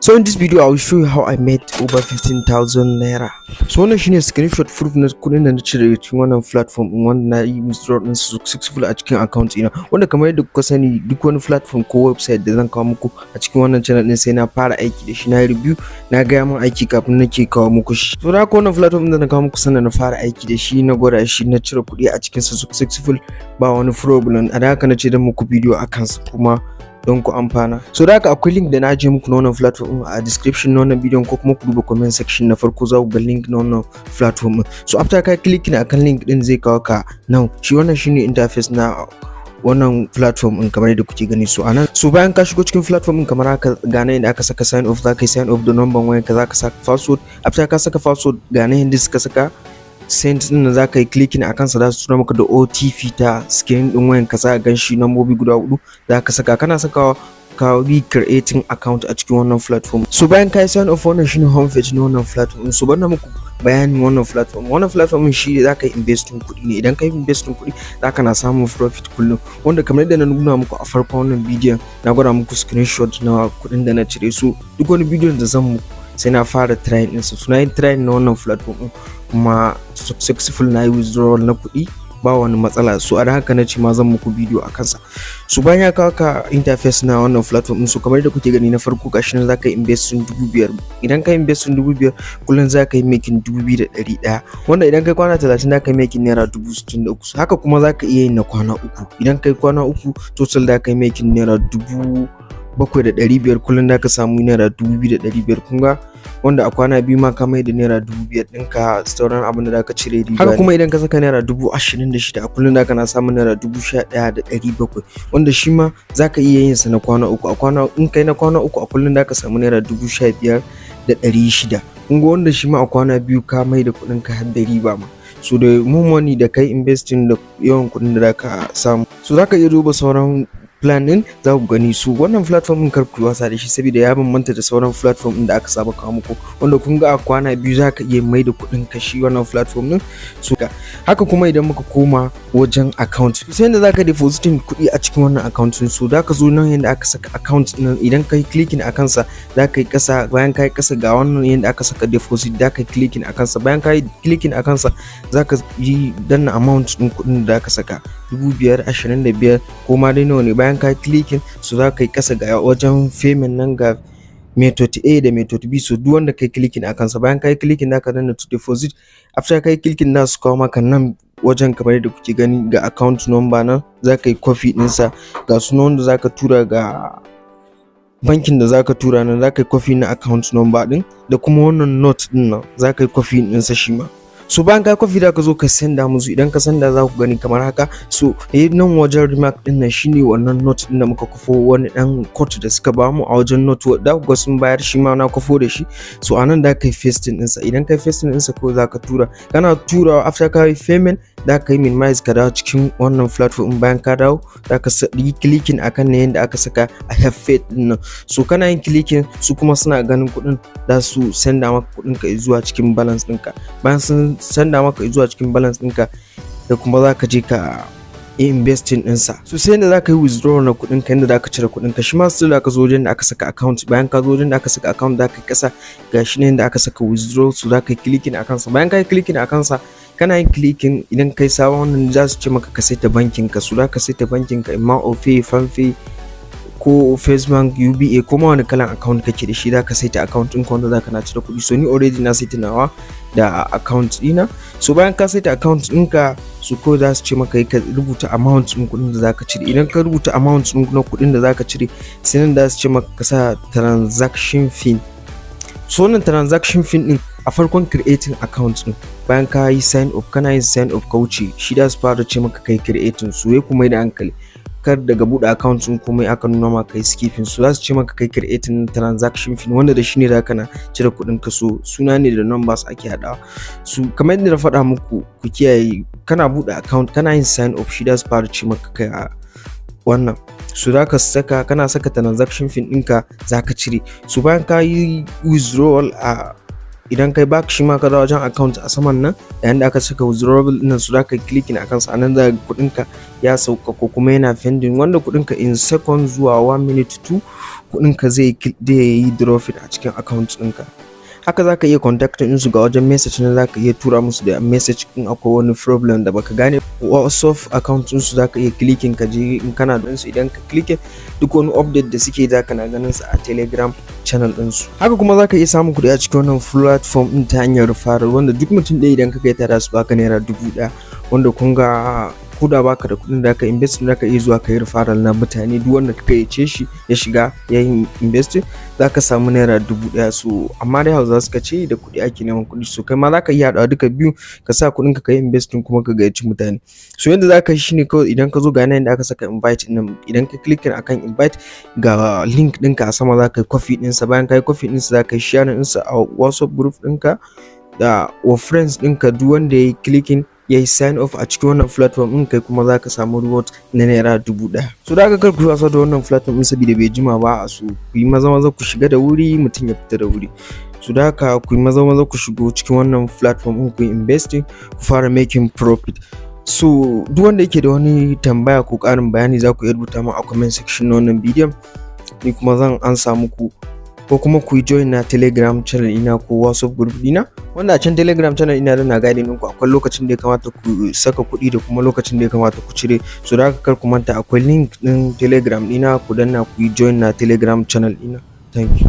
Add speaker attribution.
Speaker 1: So in this video I will show you how I made over 15,000 naira. So wannan shine screenshot proof na kudin da na cire cikin wannan platform din wanda na yi withdraw din successful a cikin account ina, wanda kamar yadda kuka sani duk wani platform ko website da zan kawo muku a cikin wannan channel din sai na fara aiki da shi, na review, na ga mun aiki kafin nake kawo muku shi. So da haka wannan platform din da na kawo muku sannan na fara aiki da shi, na gwada shi, na cire kudi a cikin sa successful ba wani problem. A da haka na ce dan muku video akan sa kuma don ku amfana. So da haka akwai link da na ajiye muku na wannan platform a description na wannan bidiyon, ko kuma ku duba comment section na farko za ku ga link na wannan platform. So after ka clicking akan link din zai kawo ka now. Shi wannan shine interface na wannan platform din kamar yadda kuke gani. So anan, so bayan ka shigo cikin platform din kamar haka, ga nan inda aka saka sign off, za ka sign off da number wayan ka, za ka saka password. After ka saka password, ga nan inda suka saka send din da zaka yi clicking akan sa, za su tura maka da OTP ta screen din wayan ka, za ka ganshi nambobi guda 4 zaka saka. Kana sakawa ka creating account a cikin wannan platform. So bayan ka sign off, wannan shine home page na wannan platform. So bana muku bayanin wannan platform. Wannan platform shi zaka yi investing kuɗi ne. Idan ka yi investing kuɗi zaka na samun profit kullum, wanda kamar yadda na nuna muku a farkon wannan bidiyon, na gwada muku screenshot na kuɗin da na cire. So duk wani bidiyon da zan muku sai na fara trying din su. So na yi trying na wannan platform kuma successful, na yi withdrawal na kuɗi ba wani matsala. So a da haka na ce ma zan muku bidiyo a kansa. So bayan ya kawo ka interface na wannan platform, so kamar da kuke gani na farko gashi nan zaka yi investing 5,000. Idan ka yi investing 5,000 kullun zaka yi making 2,100, wanda idan kai kwana 30 zaka yi making naira 63,000. Haka kuma zaka iya yin na kwana 3. Idan kai kwana 3 total zaka yi making naira 7,500 kullun zaka samu naira 2,500. kun ga wanda a kwana 2 ma ka mai da naira 5,000 ɗinka, sauran abin da zaka cire riba. Haka kuma idan ka saka naira 26,000 a kullun zaka na samun naira 11,700, wanda shi ma zaka iya yin sa na kwana 3. A kwana, in kai na kwana 3 a kullun zaka samu naira 15,600. kun ga wanda shi ma a kwana 2 ka mai da kuɗin ka har da riba ma. So da more money da kai investing da yawan kuɗin da zaka samu, so zaka iya duba sauran plan din za ku gani. Su wannan platform din karku wasa da shi saboda ya bambanta da sauran platform din da aka saba kawo muku, wanda kun ga a kwana 2 zaka iya mai da kuɗin ka shi wannan platform din. So haka kuma idan muka koma wajen account, sai yanda zaka depositing kuɗi a cikin wannan account din. So zaka zo nan yanda aka saka account din, idan kai clicking akan sa zaka yi kasa, bayan kai kasa ga wannan yanda aka saka deposit, zaka yi clicking akan sa. Bayan kai clicking akan sa zaka yi danna amount din kuɗin da zaka saka 5,000, 25 ko ma dai nawa ne. Bayan ka clicking, so za ka yi kasa ga wajen payment nan ga method A da method B. So duk wanda kai clicking akan sa, bayan kai clicking zaka danna to deposit. After kai clicking na su kawo maka nan wajen kamar yadda kuke gani ga account number nan, za ka yi copy din sa, ga sunan wanda za ka tura, ga bankin da zaka tura nan za ka yi copy na account number din, da kuma wannan note din nan za ka yi copy din sa shi ma. So bayan ka kofi da ka zo ka senda musu, idan ka senda za ku gani kamar haka. So nan wajen remark din nan shine wannan note din da muka kofo, wani dan code da suka ba mu a wajen note da ku ga sun bayar, shi ma na kofo da shi. So anan da kai pasting din sa, idan kai pasting din sa ko za ka tura, kana turawa after ka yi payment da ka yi minimize ka dawo cikin wannan platform. Bayan ka dawo da ka yi clicking akan ne yanda aka saka I have faith din nan. So kana yin clicking, su kuma suna ganin kuɗin da su senda maka kuɗin ka zuwa cikin balance ɗinka. Bayan sun sanda maka zuwa cikin balance ɗinka, da kuma za ka je ka investing ɗinsa. So sai yadda za ka yi withdraw na kuɗin ka, yadda za ka cire kuɗin ka, shi ma still da ka zo wajen da aka saka account. Bayan ka zo wajen da aka saka account za ka yi ƙasa, ga shi ne yadda aka saka withdraw. So za ka yi clicking a kansa. Bayan ka yi clicking a kansa, kana yin clicking, idan kai sabon wannan za su ce maka ka saita bankin ka. So za ka saita bankin ka, imma Opay, Fanpay ko First Bank, UBA, ko ma wani kalan account kake da shi, za ka saita account ɗinka wanda za ka na cire kuɗi. So ni already na saita nawa da account ɗina. So bayan ka saita account ɗinka, su ko za su ce maka ka rubuta amount ɗin kuɗin da za ka cire. Idan ka rubuta amount ɗin na kuɗin da za ka cire, sai nan da su ce maka ka sa transaction fee. So wannan transaction fee ɗin a farkon creating account ɗin, bayan ka yi sign up, kana yin sign up ka wuce, shi da su fara ce maka kai creating. So ya kuma da hankali, kar daga buɗe account ɗin komai aka nuna maka kai skipping. So za su ce maka kai creating transaction fee, wanda da shi ne za ka na cire kuɗin ka. So suna ne da numbers ake haɗawa. So kamar yadda na faɗa muku, ku kiyaye, kana buɗe account kana yin sign up, shi da su fara ce maka kai a wannan. So za ka saka, kana saka transaction fee ɗinka za ka cire. So bayan ka yi withdrawal a idan kai back shi ma ka dawo wajen account a saman nan, yayin da aka saka withdrawable ɗin su zaka clicking akan sa, anan za ka kuɗin ka ya sauka ko kuma yana pending, wanda kuɗin ka in second zuwa 1 minute to kuɗin ka zai yi drop a cikin account ɗinka. Haka zaka iya contacting su ga wajen message na, zaka iya tura musu da message in akwai wani problem da baka gane. WhatsApp account su zaka iya clicking ka je in kana da su, idan ka clicking duk wani update da suke zaka na ganin su a Telegram channel din su. Haka kuma zaka iya samun kuɗi a cikin wannan platform din ta hanyar referral, wanda duk mutum ɗaya idan ka kai tara su baka naira 1000, wanda kun ga ko da baka da kuɗin da ka invest da ka iya zuwa ka yi referral na mutane, duk wanda ka gayyace shi ya shiga ya yi invest zaka samu naira 1000. So amma dai Hausawa suka ce da kuɗi ake neman kuɗi, so kai ma zaka iya haɗawa duka biyu, ka sa kuɗin ka yi investing kuma ka gayyaci mutane. So yadda zaka yi shine kawai idan ka zo ga nan da aka saka invite din, idan ka clicking akan invite ga link ɗinka a sama zaka yi copy ɗinsa, bayan ka yi copy ɗinsa zaka yi share ɗinsa a WhatsApp group ɗinka da wa friends ɗinka, duk wanda ya yi clicking ya yi sign off a cikin wannan platform ɗin, kai kuma zaka samu reward na naira 1000. So da haka kar ku wasa da wannan platform ɗin saboda bai jima ba, so ku yi maza ku shiga da wuri, mutum ya fita da wuri. So da haka ku yi maza ku shigo cikin wannan platform ɗin ku yi investing, ku fara making profit. So duk wanda yake da wani tambaya ko ƙarin bayani za ku iya rubuta min a comment section na wannan bidiyon, ni kuma zan ansa muku, ko kuma ku join na Telegram channel ina ko WhatsApp group dina, wanda a can Telegram channel ina da na guide ɗinku akwai lokacin da ya kamata ku saka kuɗi da kuma lokacin da ya kamata ku cire. So da haka kar ku manta akwai link ɗin Telegram ɗina, ku danna ku join na Telegram channel ina. Thank you.